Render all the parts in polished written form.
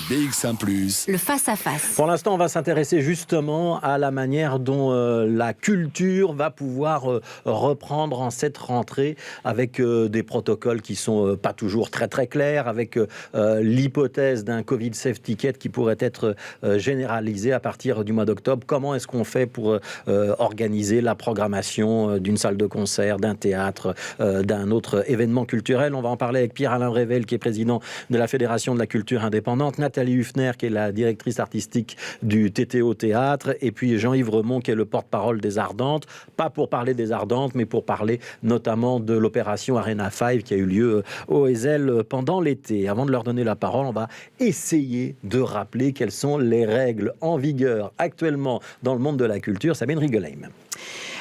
BX1 +. Le face-à-face. Pour l'instant, on va s'intéresser justement à la manière dont la culture va pouvoir reprendre en cette rentrée avec des protocoles qui sont pas toujours très très clairs, avec l'hypothèse d'un Covid Safe Ticket qui pourrait être généralisé à partir du mois d'octobre. Comment est-ce qu'on fait pour organiser la programmation d'une salle de concert, d'un théâtre, d'un autre événement culturel? On va en parler avec Pierre-Alain Brével, qui est président de la Fédération de la culture indépendante, Nathalie Huffner, qui est la directrice artistique du TTO Théâtre, et puis Jean-Yves Remond, qui est le porte-parole des Ardentes. Pas pour parler des Ardentes, mais pour parler notamment de l'opération Arena 5 qui a eu lieu au Ezel pendant l'été. Avant de leur donner la parole, on va essayer de rappeler quelles sont les règles en vigueur actuellement dans le monde de la culture. Sabine Rigelheim.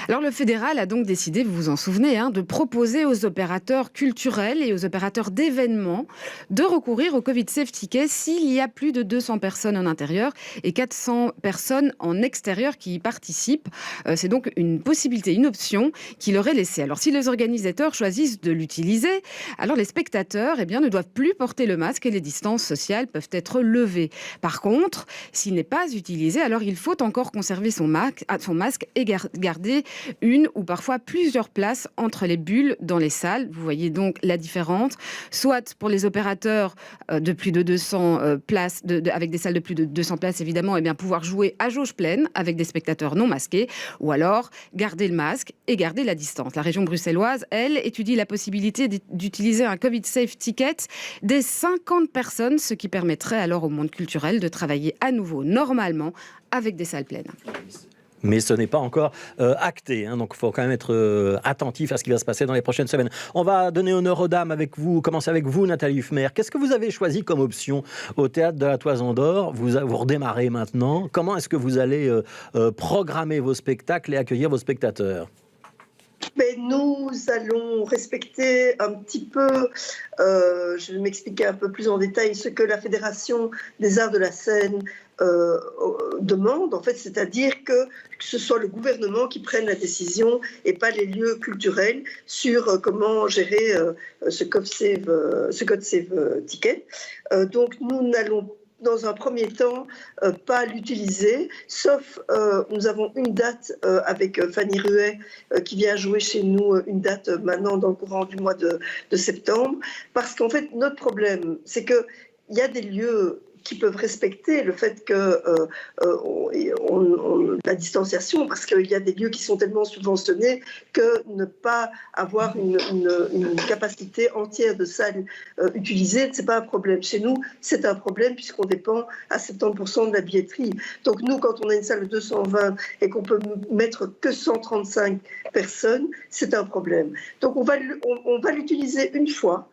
Alors le fédéral a donc décidé, vous vous en souvenez, de proposer aux opérateurs culturels et aux opérateurs d'événements de recourir au Covid Safe Ticket s'il y a plus de 200 personnes en intérieur et 400 personnes en extérieur qui y participent. C'est donc une possibilité, une option qui leur est laissée. Alors si les organisateurs choisissent de l'utiliser, alors les spectateurs ne doivent plus porter le masque et les distances sociales peuvent être levées. Par contre, s'il n'est pas utilisé, alors il faut encore conserver son masque et garder une ou parfois plusieurs places entre les bulles dans les salles. Vous voyez donc la différence. Soit pour les opérateurs de plus de 200 places, avec des salles de plus de 200 places évidemment, pouvoir jouer à jauge pleine avec des spectateurs non masqués, ou alors garder le masque et garder la distance. La région bruxelloise, elle, étudie la possibilité d'utiliser un Covid Safe Ticket des 50 personnes, ce qui permettrait alors au monde culturel de travailler à nouveau normalement avec des salles pleines. Mais ce n'est pas encore acté, donc il faut quand même être attentif à ce qui va se passer dans les prochaines semaines. On va donner honneur aux dames avec vous, commencer avec vous, Nathalie Huffner. Qu'est-ce que vous avez choisi comme option au Théâtre de la Toison d'Or? Vous redémarrez maintenant. Comment est-ce que vous allez programmer vos spectacles et accueillir vos spectateurs? Mais nous allons respecter un petit peu, je vais m'expliquer un peu plus en détail, ce que la Fédération des arts de la scène demande, en fait, c'est-à-dire que ce soit le gouvernement qui prenne la décision et pas les lieux culturels sur comment gérer ce Code Save Ticket. Donc nous n'allons dans un premier temps, pas l'utiliser, sauf nous avons une date avec Fanny Ruet qui vient jouer chez nous, une date maintenant dans le courant du mois de septembre, parce qu'en fait, notre problème, c'est qu'il y a des lieux qui peuvent respecter le fait que la distanciation, parce qu'il y a des lieux qui sont tellement subventionnés que ne pas avoir une capacité entière de salles utilisées, c'est pas un problème. Chez nous, c'est un problème puisqu'on dépend à 70% de la billetterie. Donc nous, quand on a une salle de 220 et qu'on peut mettre que 135 personnes, c'est un problème. Donc on va l'utiliser une fois,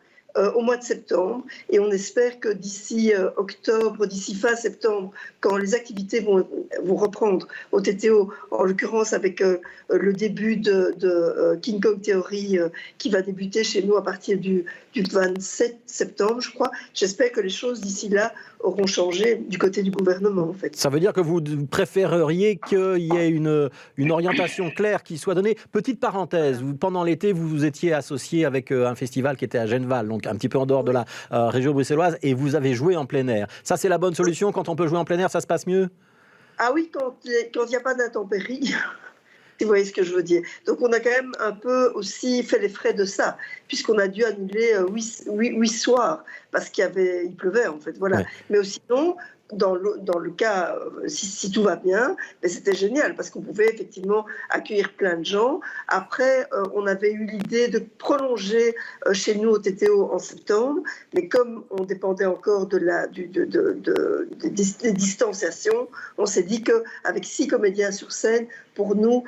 au mois de septembre, et on espère que d'ici octobre, d'ici fin septembre, quand les activités vont reprendre au TTO, en l'occurrence avec le début de King Kong Theory qui va débuter chez nous à partir du 27 septembre, je crois. J'espère que les choses d'ici là auront changé du côté du gouvernement, en fait. Ça veut dire que vous préféreriez qu'il y ait une orientation claire qui soit donnée. Petite parenthèse, pendant l'été, vous vous étiez associé avec un festival qui était à Genneval, donc un petit peu en dehors de la région bruxelloise, et vous avez joué en plein air. Ça, c'est la bonne solution? Quand on peut jouer en plein air, ça se passe mieux? Ah oui, quand il n'y a pas d'intempéries. Si vous voyez ce que je veux dire. Donc on a quand même un peu aussi fait les frais de ça, puisqu'on a dû annuler 8 soirs, parce qu'il pleuvait en fait. Voilà. Ouais. Mais sinon, dans le cas, si tout va bien, c'était génial, parce qu'on pouvait effectivement accueillir plein de gens. Après, on avait eu l'idée de prolonger chez nous au TTO en septembre, mais comme on dépendait encore des distanciations, on s'est dit qu'avec 6 comédiens sur scène, pour nous,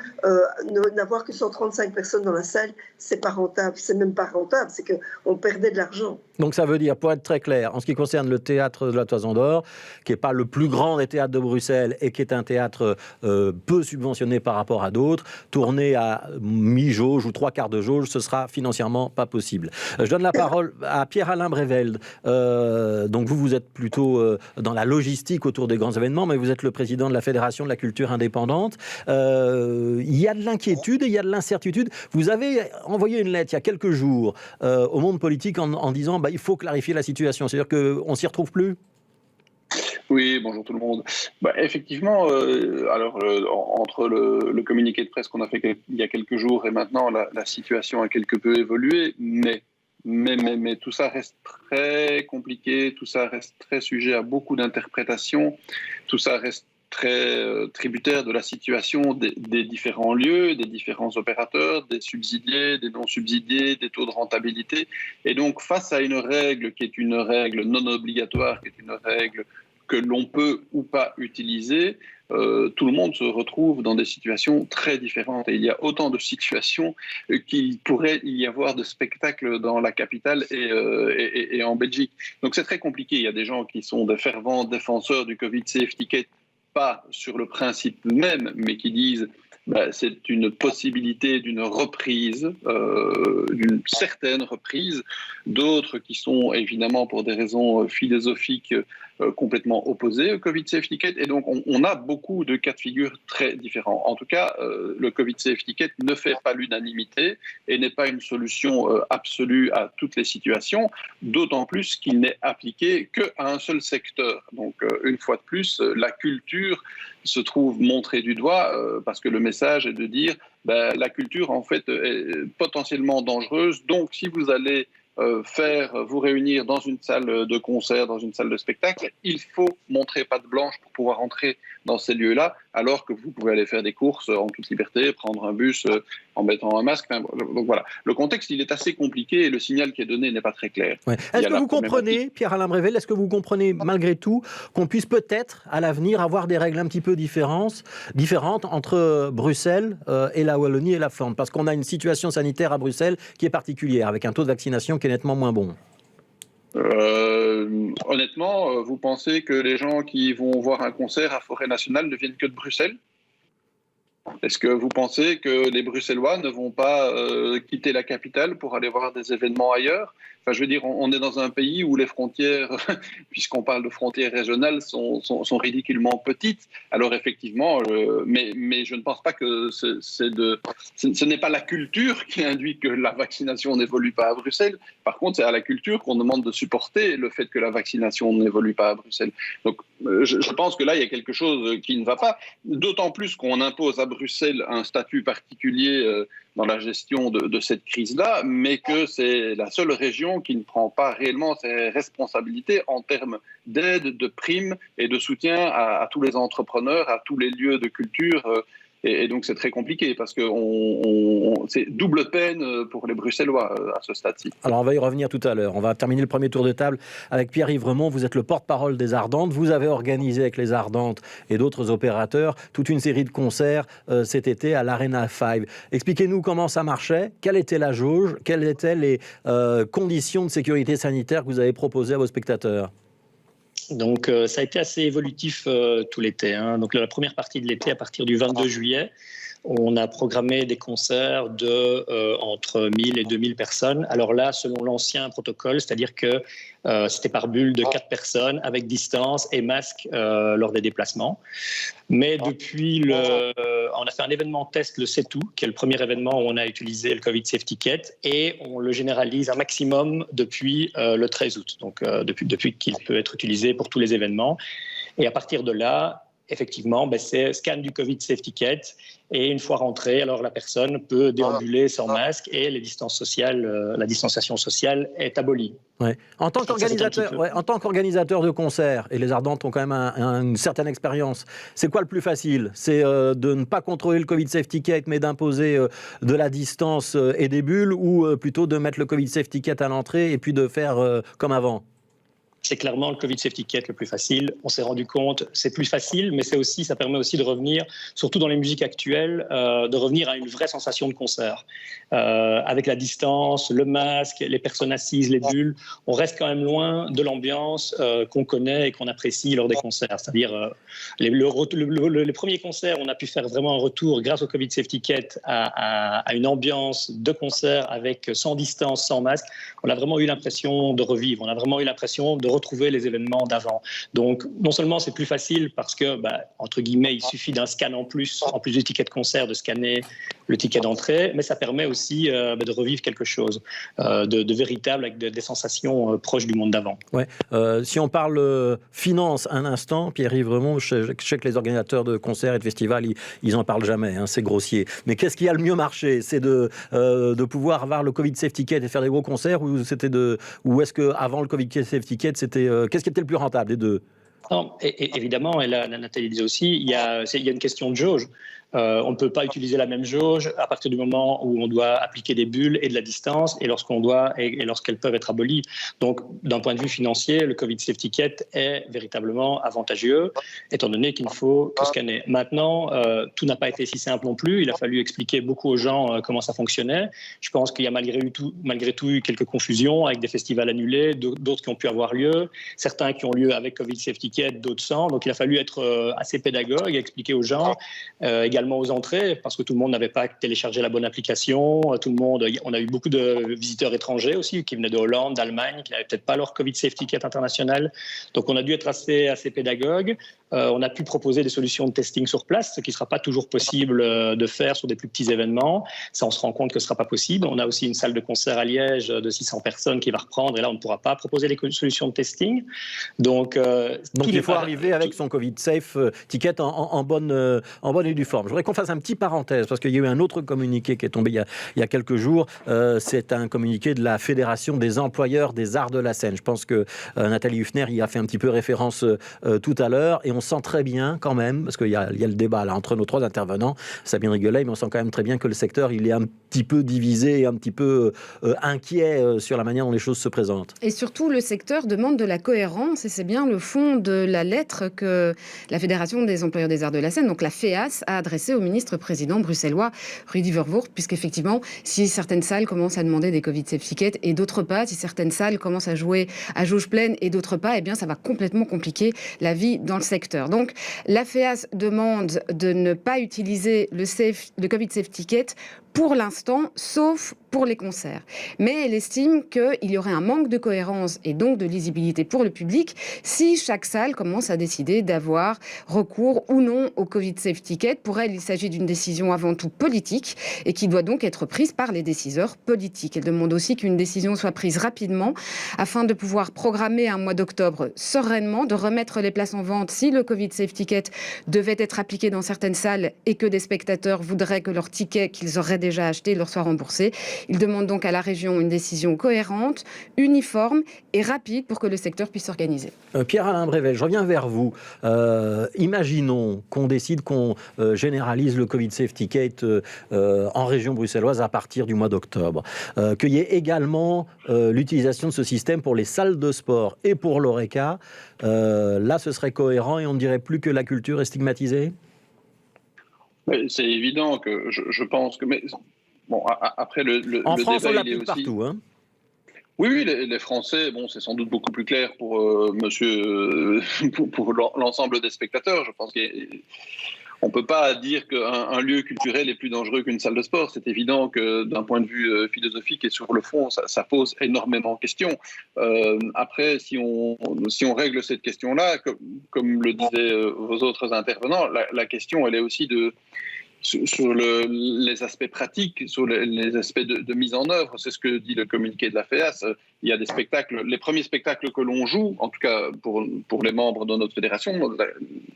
n'avoir que 135 personnes dans la salle, c'est pas rentable. C'est même pas rentable, c'est qu'on perdait de l'argent. Donc ça veut dire, pour être très clair, en ce qui concerne le Théâtre de la Toison d'Or, qui n'est pas le plus grand des théâtres de Bruxelles et qui est un théâtre peu subventionné par rapport à d'autres, tourner à mi-jauge ou 3/4 de jauge, ce sera financièrement pas possible. Je donne la parole à Pierre-Alain Brével. Donc vous êtes plutôt dans la logistique autour des grands événements, mais vous êtes le président de la Fédération de la culture indépendante. Il y a de l'inquiétude et il y a de l'incertitude. Vous avez envoyé une lettre il y a quelques jours au monde politique en disant il faut clarifier la situation. C'est-à-dire qu'on ne s'y retrouve plus? Oui, bonjour tout le monde. Effectivement, entre le communiqué de presse qu'on a fait il y a quelques jours et maintenant, la situation a quelque peu évolué, mais tout ça reste très compliqué, tout ça reste très sujet à beaucoup d'interprétations, tout ça reste très tributaire de la situation des différents lieux, des différents opérateurs, des subsidiés, des non-subsidiés, des taux de rentabilité. Et donc, face à une règle qui est une règle non obligatoire, qui est une règle que l'on peut ou pas utiliser, tout le monde se retrouve dans des situations très différentes. Et il y a autant de situations qu'il pourrait y avoir de spectacles dans la capitale et en Belgique. Donc c'est très compliqué. Il y a des gens qui sont de fervents défenseurs du Covid Safe Ticket, pas sur le principe même, mais qui disent c'est une possibilité d'une reprise, d'une certaine reprise. D'autres qui sont évidemment pour des raisons philosophiques complètement opposés au Covid Safe Ticket. Et donc on a beaucoup de cas de figure très différents. En tout cas, le Covid Safe Ticket ne fait pas l'unanimité et n'est pas une solution absolue à toutes les situations, d'autant plus qu'il n'est appliqué qu'à un seul secteur. Donc une fois de plus, la culture se trouve montrée du doigt parce que le message est de dire la culture en fait est potentiellement dangereuse. Donc si vous allez vous réunir dans une salle de concert, dans une salle de spectacle, il faut montrer patte blanche pour pouvoir entrer dans ces lieux-là, alors que vous pouvez aller faire des courses en toute liberté, prendre un bus en mettant un masque. Donc voilà, le contexte il est assez compliqué et le signal qui est donné n'est pas très clair. Ouais. Est-ce que vous comprenez, Pierre-Alain Brével, est-ce que vous comprenez malgré tout qu'on puisse peut-être à l'avenir avoir des règles un petit peu différentes entre Bruxelles et la Wallonie et la Flandre, parce qu'on a une situation sanitaire à Bruxelles qui est particulière, avec un taux de vaccination qui est nettement moins bon. Honnêtement, vous pensez que les gens qui vont voir un concert à Forêt Nationale ne viennent que de Bruxelles ? Est-ce que vous pensez que les Bruxellois ne vont pas quitter la capitale pour aller voir des événements ailleurs ? Enfin, je veux dire, on est dans un pays où les frontières, puisqu'on parle de frontières régionales, sont ridiculement petites. Alors effectivement, mais je ne pense pas que ce n'est pas la culture qui induit que la vaccination n'évolue pas à Bruxelles. Par contre, c'est à la culture qu'on demande de supporter le fait que la vaccination n'évolue pas à Bruxelles. Donc, je pense que là, il y a quelque chose qui ne va pas. D'autant plus qu'on impose à Bruxelles un statut particulier dans la gestion de cette crise-là, mais que c'est la seule région qui ne prend pas réellement ses responsabilités en termes d'aide, de primes et de soutien à tous les entrepreneurs, à tous les lieux de culture. Et donc c'est très compliqué parce que c'est double peine pour les Bruxellois à ce stade-ci. Alors on va y revenir tout à l'heure. On va terminer le premier tour de table avec Pierre-Yves Remond. Vous êtes le porte-parole des Ardentes. Vous avez organisé avec les Ardentes et d'autres opérateurs toute une série de concerts cet été à l'Arena 5. Expliquez-nous comment ça marchait, quelle était la jauge, quelles étaient les conditions de sécurité sanitaire que vous avez proposées à vos spectateurs. Donc ça a été assez évolutif tout l'été. Donc la première partie de l'été, à partir du 22 juillet, on a programmé des concerts entre 1000 et 2000 personnes. Alors là, selon l'ancien protocole, c'est-à-dire que c'était par bulle de 4 personnes avec distance et masque lors des déplacements. Mais depuis, on a fait un événement test le 7 août, qui est le premier événement où on a utilisé le Covid Safe Ticket, et on le généralise un maximum depuis le 13 août, donc depuis qu'il peut être utilisé pour tous les événements. Et à partir de là, effectivement, c'est scan du Covid Safe Ticket et une fois rentré, alors la personne peut déambuler sans masque et la distanciation sociale est abolie. Ouais. En tant qu'organisateur de concerts, et les Ardentes ont quand même une certaine expérience, c'est quoi le plus facile ? C'est de ne pas contrôler le Covid Safe Ticket mais d'imposer de la distance et des bulles, ou plutôt de mettre le Covid Safe Ticket à l'entrée et puis de faire comme avant ? C'est clairement le Covid Safe Ticket le plus facile. On s'est rendu compte, c'est plus facile, mais ça permet aussi de revenir, surtout dans les musiques actuelles, de revenir à une vraie sensation de concert. Avec la distance, le masque, les personnes assises, les bulles, on reste quand même loin de l'ambiance qu'on connaît et qu'on apprécie lors des concerts. C'est-à-dire, les premiers concerts, on a pu faire vraiment un retour, grâce au Covid Safe Ticket, à une ambiance de concert sans distance, sans masque. On a vraiment eu l'impression de revivre, on a vraiment eu l'impression de retrouver les événements d'avant. Donc, non seulement c'est plus facile parce que, entre guillemets, il suffit d'un scan en plus du ticket de concert, de scanner le ticket d'entrée, mais ça permet aussi de revivre quelque chose de véritable, avec des sensations proches du monde d'avant. Ouais. Si on parle finance un instant, Pierre-Yves Remond, je sais que les organisateurs de concerts et de festivals, ils en parlent jamais, hein, c'est grossier. Mais qu'est-ce qui a le mieux marché? C'est de pouvoir avoir le Covid Safe Ticket et faire des gros concerts, ou est-ce qu'avant le Covid Safe Ticket, qu'est-ce qui était le plus rentable des deux? Non, évidemment, et là, Nathalie disait aussi, il y a une question de jauge. On ne peut pas utiliser la même jauge à partir du moment où on doit appliquer des bulles et de la distance et lorsqu'elles peuvent être abolies. Donc, d'un point de vue financier, le Covid Safe Ticket est véritablement avantageux, étant donné qu'il ne faut que scanner. Maintenant, tout n'a pas été si simple non plus. Il a fallu expliquer beaucoup aux gens comment ça fonctionnait. Je pense qu'il y a malgré tout eu quelques confusions avec des festivals annulés, d'autres qui ont pu avoir lieu, certains qui ont lieu avec Covid Safe Ticket, d'autres sans. Donc, il a fallu être assez pédagogue et expliquer aux gens également aux entrées, parce que tout le monde n'avait pas téléchargé la bonne application. On a eu beaucoup de visiteurs étrangers aussi, qui venaient de Hollande, d'Allemagne, qui n'avaient peut-être pas leur Covid Safe Ticket international. Donc on a dû être assez pédagogue. On a pu proposer des solutions de testing sur place, ce qui ne sera pas toujours possible de faire sur des plus petits événements. Ça, on se rend compte que ce ne sera pas possible. On a aussi une salle de concert à Liège de 600 personnes qui va reprendre, et là, on ne pourra pas proposer des solutions de testing. Donc il faut arriver avec son Covid Safe Ticket en bonne et due forme. Je voudrais qu'on fasse un petit parenthèse, parce qu'il y a eu un autre communiqué qui est tombé il y a quelques jours. C'est un communiqué de la Fédération des employeurs des arts de la scène. Je pense que Nathalie Huffner y a fait un petit peu référence tout à l'heure, et on sent très bien quand même, parce qu'il y a le débat là entre nos trois intervenants, Sabine Riguelet, mais on sent quand même très bien que le secteur, il est un petit peu divisé et un petit peu inquiet sur la manière dont les choses se présentent. Et surtout, le secteur demande de la cohérence, et c'est bien le fond de la lettre que la Fédération des employeurs des arts de la scène, donc la FEAS, a adressée au ministre-président bruxellois Rudy Verwoerd, puisqu'effectivement, si certaines salles commencent à demander des Covid Safe Tickets et d'autres pas, si certaines salles commencent à jouer à jauge pleine et d'autres pas, eh bien ça va complètement compliquer la vie dans le secteur. Donc la FEAS demande de ne pas utiliser le Covid Safe Ticket pour l'instant, sauf pour les concerts. Mais elle estime qu'il y aurait un manque de cohérence et donc de lisibilité pour le public si chaque salle commence à décider d'avoir recours ou non au Covid Safe Ticket. Pour elle, il s'agit d'une décision avant tout politique et qui doit donc être prise par les décideurs politiques. Elle demande aussi qu'une décision soit prise rapidement afin de pouvoir programmer un mois d'octobre sereinement, de remettre les places en vente si le Covid Safe Ticket devait être appliqué dans certaines salles et que des spectateurs voudraient que leur ticket qu'ils auraient déjà acheté leur soit remboursé. Il demande donc à la région une décision cohérente, uniforme et rapide pour que le secteur puisse s'organiser. Pierre-Alain Brével, je reviens vers vous. Imaginons qu'on décide qu'on généralise le Covid Safe Ticket en région bruxelloise à partir du mois d'octobre. Qu'il y ait également l'utilisation de ce système pour les salles de sport et pour l'ORECA. Là, ce serait cohérent et on ne dirait plus que la culture est stigmatisée ? C'est évident que je pense que... Mais, bon, après, en le France, débat, on l'applique il est aussi... partout, hein. Oui, les Français, bon, c'est sans doute beaucoup plus clair pour pour l'ensemble des spectateurs. Je pense qu'on ne peut pas dire qu'un lieu culturel est plus dangereux qu'une salle de sport. C'est évident que d'un point de vue philosophique et sur le fond, ça pose énormément de questions. Après, si on règle cette question-là, comme le disaient vos autres intervenants, la question, elle est aussi sur les aspects pratiques, sur les aspects de mise en œuvre. C'est ce que dit le communiqué de la FEAS. Il y a des spectacles, les premiers spectacles que l'on joue, en tout cas pour les membres de notre fédération,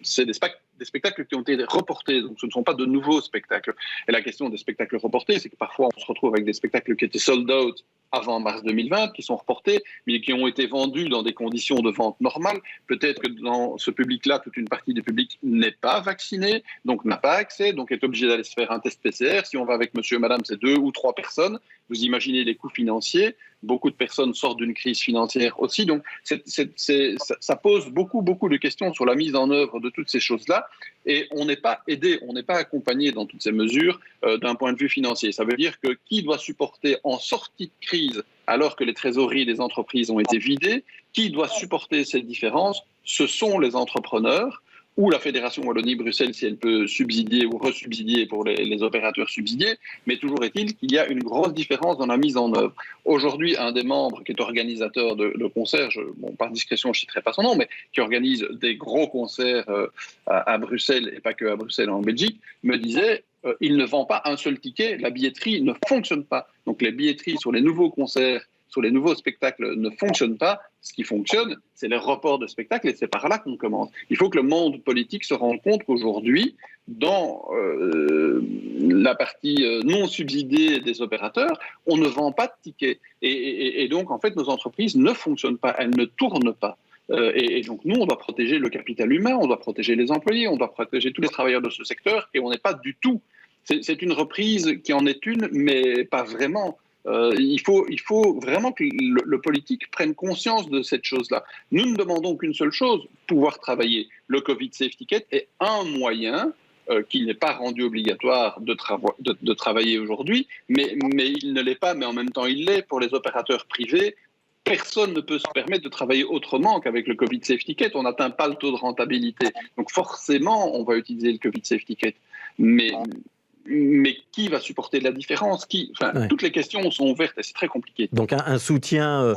c'est des spectacles qui ont été reportés, donc ce ne sont pas de nouveaux spectacles. Et la question des spectacles reportés, c'est que parfois on se retrouve avec des spectacles qui étaient sold out avant mars 2020, qui sont reportés, mais qui ont été vendus dans des conditions de vente normales. Peut-être que dans ce public-là, toute une partie du public n'est pas vaccinée, donc n'a pas accès, donc est obligé d'aller se faire un test PCR. Si on va avec monsieur et madame, c'est 2 ou 3 personnes. Vous imaginez les coûts financiers. Beaucoup de personnes sortent d'une crise financière aussi. Donc, ça pose beaucoup de questions sur la mise en œuvre de toutes ces choses-là. Et on n'est pas aidé, on n'est pas accompagné dans toutes ces mesures d'un point de vue financier. Ça veut dire que qui doit supporter en sortie de crise, alors que les trésoreries des entreprises ont été vidées, qui doit supporter ces différences? Ce sont les entrepreneurs. ou la Fédération Wallonie-Bruxelles si elle peut subsidier ou resubsidier pour les opérateurs subsidiés, mais toujours est-il qu'il y a une grosse différence dans la mise en œuvre. Aujourd'hui, un des membres qui est organisateur de concerts, par discrétion je ne citerai pas son nom, mais qui organise des gros concerts à Bruxelles et pas que à Bruxelles, en Belgique, me disait il ne vend pas un seul ticket, la billetterie ne fonctionne pas. Donc les billetteries sur les nouveaux concerts, sur les nouveaux spectacles ne fonctionnent pas. Ce qui fonctionne, c'est les reports de spectacles et c'est par là qu'on commence. Il faut que le monde politique se rende compte qu'aujourd'hui, dans la partie non subsidiée des opérateurs, on ne vend pas de tickets. Et donc, en fait, nos entreprises ne fonctionnent pas, elles ne tournent pas. Et donc, nous, on doit protéger le capital humain, on doit protéger les employés, on doit protéger tous les travailleurs de ce secteur et on n'est pas du tout. C'est une reprise qui en est une, mais pas vraiment. Il faut vraiment que le politique prenne conscience de cette chose-là. Nous ne demandons qu'une seule chose, pouvoir travailler. Le Covid Safe Ticket est un moyen qui n'est pas rendu obligatoire de travailler aujourd'hui, mais il ne l'est pas, mais en même temps il l'est pour les opérateurs privés. Personne ne peut se permettre de travailler autrement qu'avec le Covid Safe Ticket. On n'atteint pas le taux de rentabilité. Donc forcément, on va utiliser le Covid Safe Ticket. Mais qui va supporter la différence? Toutes les questions sont ouvertes et c'est très compliqué. Donc un soutien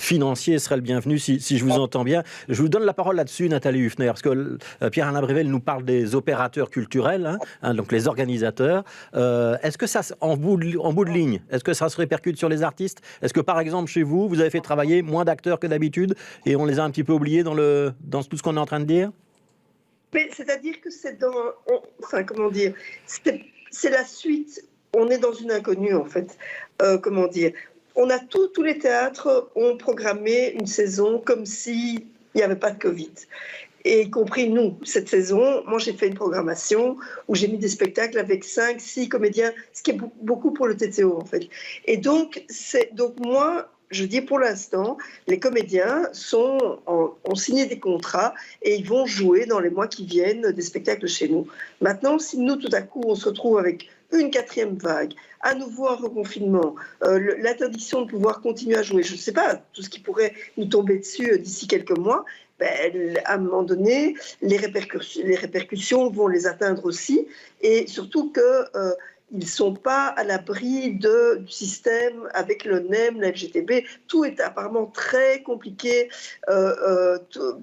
financier serait le bienvenu, si je vous entends bien. Je vous donne la parole là-dessus, Nathalie Huffner, parce que Pierre-Alain Brével nous parle des opérateurs culturels, donc les organisateurs. Est-ce que ça, en bout de ligne, est-ce que ça se répercute sur les artistes? Est-ce que par exemple chez vous, vous avez fait travailler moins d'acteurs que d'habitude et on les a un petit peu oubliés dans tout ce qu'on est en train de dire? Mais c'est-à-dire que c'est c'est la suite. On est dans une inconnue, en fait. On a tous les théâtres ont programmé une saison comme s'il n'y avait pas de Covid. Et y compris nous, cette saison, moi j'ai fait une programmation où j'ai mis des spectacles avec 5-6 comédiens, ce qui est beaucoup pour le TTO, en fait. Et donc moi, je dis pour l'instant, les comédiens ont signé des contrats et ils vont jouer dans les mois qui viennent des spectacles chez nous. Maintenant, si nous, tout à coup, on se retrouve avec une 4e vague, à nouveau un reconfinement, l'interdiction de pouvoir continuer à jouer, je ne sais pas, tout ce qui pourrait nous tomber dessus d'ici quelques mois, à un moment donné, les répercussions vont les atteindre aussi. Et surtout que... ils ne sont pas à l'abri du système avec le NEM, la FGTB. Tout est apparemment très compliqué.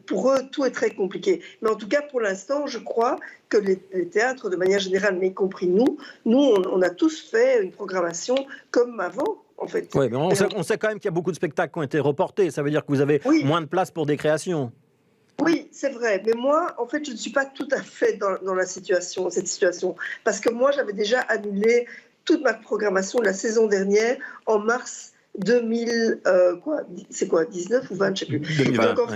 Pour eux, tout est très compliqué. Mais en tout cas, pour l'instant, je crois que les théâtres, de manière générale, mais y compris nous, on a tous fait une programmation comme avant. En fait. Oui, mais on sait quand même qu'il y a beaucoup de spectacles qui ont été reportés. Ça veut dire que vous avez moins de place pour des créations. Oui, c'est vrai. Mais moi, en fait, je ne suis pas tout à fait dans cette situation. Parce que moi, j'avais déjà annulé toute ma programmation de la saison dernière en mars 19 ou 20, je ne sais plus. 2020, donc,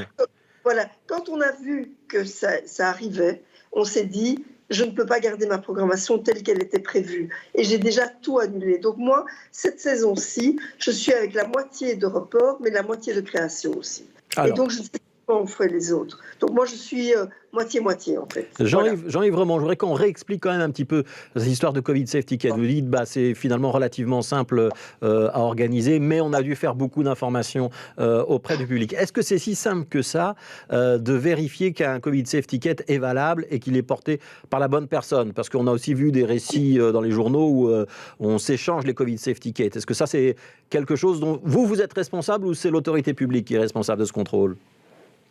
voilà. Quand on a vu que ça arrivait, on s'est dit... je ne peux pas garder ma programmation telle qu'elle était prévue. Et j'ai déjà tout annulé. Donc moi, cette saison-ci, je suis avec la moitié de report, mais la moitié de création aussi. Alors. Et donc, je ne sais pas comment on ferait les autres. Donc moi, je suis moitié-moitié, en fait. Jean-Yves, vraiment, je voudrais qu'on réexplique quand même un petit peu cette histoire de Covid Safe Ticket. Vous dites, c'est finalement relativement simple à organiser, mais on a dû faire beaucoup d'informations auprès du public. Est-ce que c'est si simple que ça de vérifier qu'un Covid Safe Ticket est valable et qu'il est porté par la bonne personne? Parce qu'on a aussi vu des récits dans les journaux où on s'échange les Covid Safe Tickets. Est-ce que ça, c'est quelque chose dont vous êtes responsable ou c'est l'autorité publique qui est responsable de ce contrôle?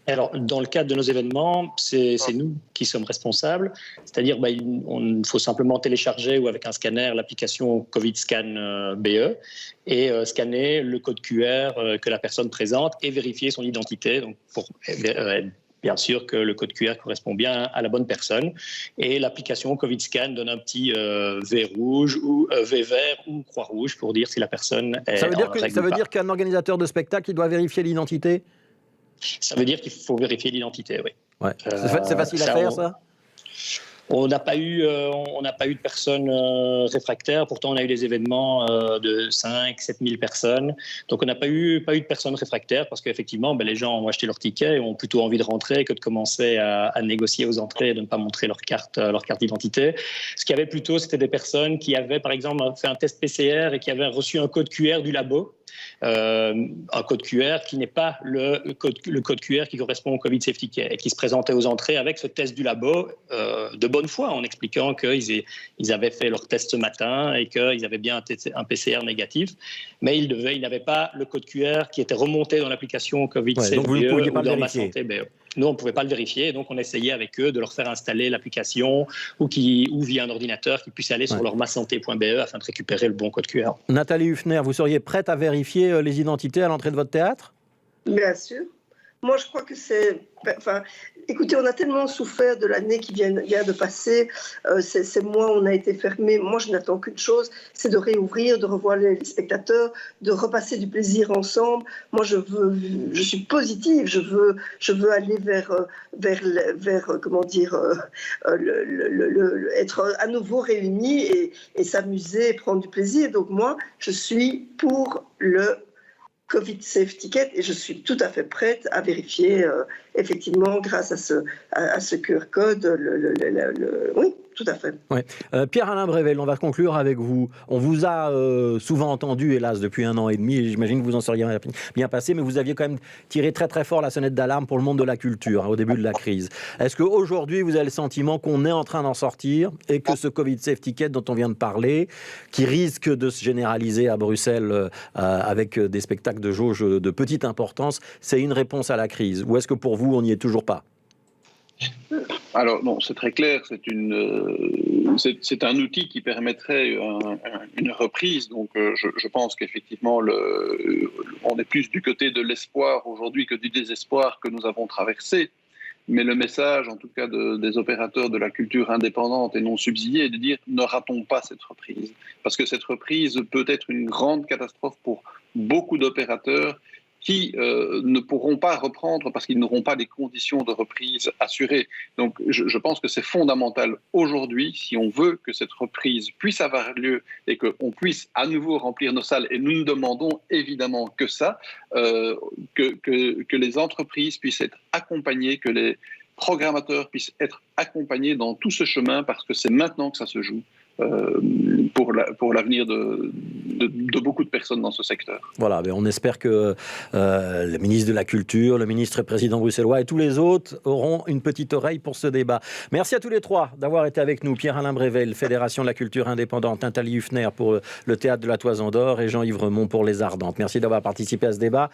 Alors, dans le cadre de nos événements, c'est nous qui sommes responsables. C'est-à-dire, il faut simplement télécharger ou avec un scanner l'application Covid Scan BE et scanner le code QR que la personne présente et vérifier son identité. Donc, pour bien sûr que le code QR correspond bien à la bonne personne. Et l'application Covid Scan donne un petit V rouge ou V vert ou croix rouge pour dire si la personne est Ça veut dire qu'un organisateur de spectacle, il doit vérifier l'identité? Ça veut dire qu'il faut vérifier l'identité, oui. Ouais. C'est facile à faire, ça? On n'a pas eu de personnes réfractaires. Pourtant, on a eu des événements de 5-7 000 personnes. Donc, on n'a pas eu de personnes réfractaires parce qu'effectivement, les gens ont acheté leur ticket et ont plutôt envie de rentrer que de commencer à négocier aux entrées et de ne pas montrer leur carte d'identité. Ce qu'il y avait plutôt, c'était des personnes qui avaient, par exemple, fait un test PCR et qui avaient reçu un code QR du labo un code QR qui n'est pas le code QR qui correspond au Covid Safety Care et qui se présentait aux entrées avec ce test du labo de bonne foi en expliquant qu'ils avaient fait leur test ce matin et qu'ils avaient bien un PCR négatif, mais ils n'avaient pas le code QR qui était remonté dans l'application Covid Safety donc vous ne pouviez pas ou dans le Ma vérifier. Santé BE. Nous, on ne pouvait pas le vérifier, donc on essayait avec eux de leur faire installer l'application ou via un ordinateur qu'ils puissent aller sur leur masanté.be afin de récupérer le bon code QR. Nathalie Huffner, vous seriez prête à vérifier les identités à l'entrée de votre théâtre ? Bien sûr. Moi, je crois que c'est... Enfin, écoutez, on a tellement souffert de l'année qui vient de passer. Ces mois, on a été fermés. Moi, je n'attends qu'une chose, c'est de réouvrir, de revoir les spectateurs, de repasser du plaisir ensemble. Moi, je suis positive. Je veux aller vers comment dire, être à nouveau réunis et s'amuser, et prendre du plaisir. Donc moi, je suis pour le Covid Safety Ticket et je suis tout à fait prête à vérifier effectivement grâce à ce QR code oui, tout à fait. Ouais. Pierre-Alain Brével, on va conclure avec vous. On vous a souvent entendu, hélas, depuis 1 an et demi, et j'imagine que vous en seriez bien passé, mais vous aviez quand même tiré très très fort la sonnette d'alarme pour le monde de la culture au début de la crise. Est-ce qu'aujourd'hui, vous avez le sentiment qu'on est en train d'en sortir et que ce Covid Safety Ticket dont on vient de parler, qui risque de se généraliser à Bruxelles avec des spectacles de jauge de petite importance, c'est une réponse à la crise? Ou est-ce que pour vous, on n'y est toujours pas? Alors non, c'est très clair, c'est un outil qui permettrait une reprise, donc je pense qu'effectivement on est plus du côté de l'espoir aujourd'hui que du désespoir que nous avons traversé, mais le message en tout cas des opérateurs de la culture indépendante et non subsidiée est de dire ne ratons pas cette reprise, parce que cette reprise peut être une grande catastrophe pour beaucoup d'opérateurs qui ne pourront pas reprendre parce qu'ils n'auront pas les conditions de reprise assurées. Donc je pense que c'est fondamental aujourd'hui, si on veut que cette reprise puisse avoir lieu et qu'on puisse à nouveau remplir nos salles, et nous ne demandons évidemment que ça, que les entreprises puissent être accompagnées, que les programmateurs puissent être accompagnés dans tout ce chemin, parce que c'est maintenant que ça se joue. Pour l'avenir de beaucoup de personnes dans ce secteur. Voilà, mais on espère que le ministre de la Culture, le ministre et président bruxellois et tous les autres auront une petite oreille pour ce débat. Merci à tous les trois d'avoir été avec nous. Pierre-Alain Brével, Fédération de la Culture Indépendante, Nathalie Huffner pour le Théâtre de la Toison d'Or et Jean-Yves Remond pour Les Ardentes. Merci d'avoir participé à ce débat.